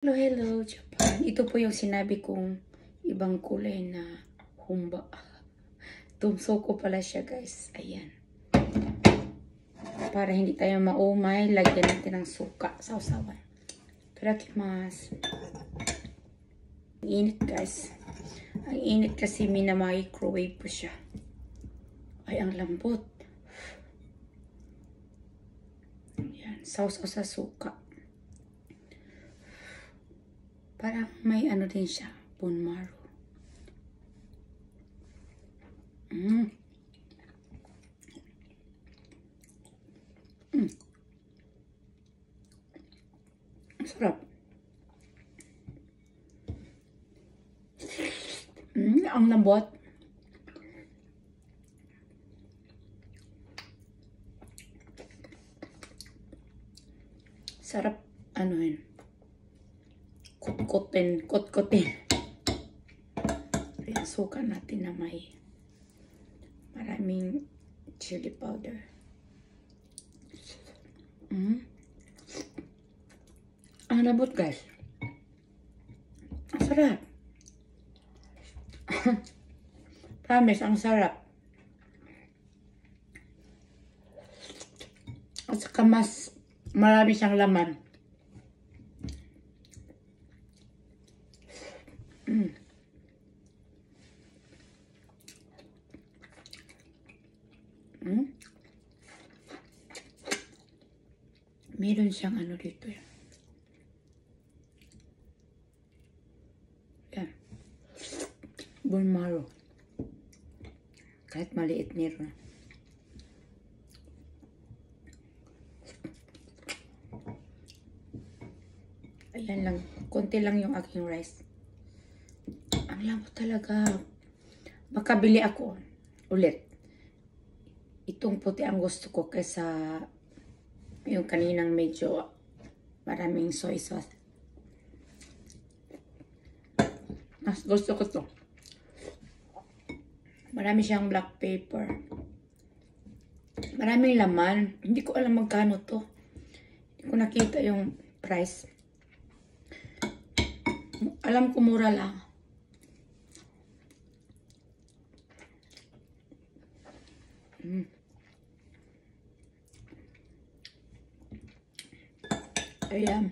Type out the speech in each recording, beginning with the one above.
Hello, hello, Japan. Ito po yung sinabi kong ibang kulay na humba. Tumsoko pala siya, guys. Ayan. Para hindi tayo maumay, lagyan natin ng suka sa usawan. Itadakimasu. Ang init, guys. Ang init kasi mina-microwave po siya. Ay, ang lambot. Ayan. Sausaw sa suka. Parang may ano din siya, bone marrow. Sarap. Ang lambot. Sarap, ano yun. Kot-kotin. Ayan, suka natin na may maraming chili powder. Ang lambot, guys. Ang sarap. Promise, ang sarap. At saka mas marami siyang laman. Meron siyang ano dito yan. Yan. Bone marrow. Kahit maliit meron. Ayan lang. Konti lang yung aking rice. Ang lambot talaga. Makabili ako ulit. Itong puti ang gusto ko kaysa yung kaninang medyo maraming soy sauce. Mas gusto ko to. Marami siyang black pepper. Maraming laman. Hindi ko alam magkano to. Hindi ko nakita yung price. Alam ko mura lang. Ayan.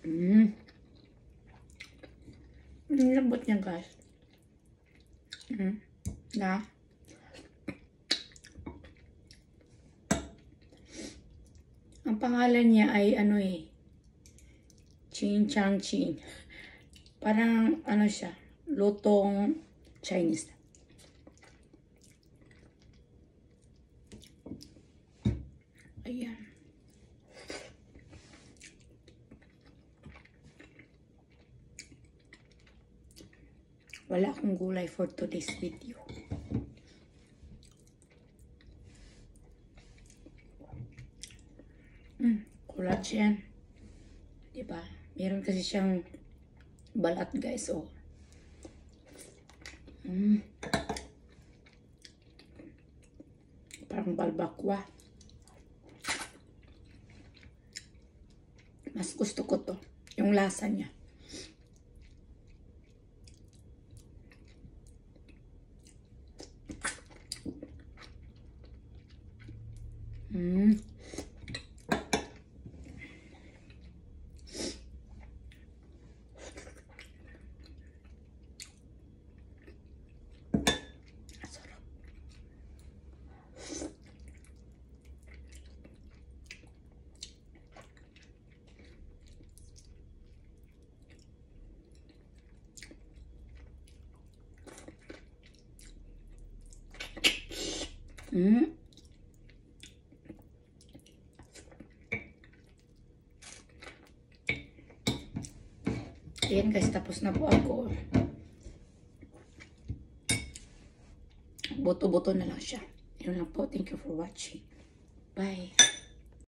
Ang lambot niya, guys. Na. Ang pangalan niya ay ano eh. Chin Chang Chin. Parang ano siya. Lutong Chinese. Ayan. Wala akong gulay for today's video. Collagen. Diba? Meron kasi siyang balat, guys. Oh. Parang balbakwa. Mas gusto ko to. Yung lasa niya. Sarap. Ayan, guys, tapos na po ako. Buto-buto na lang siya. Yun lang po. Thank you for watching. Bye.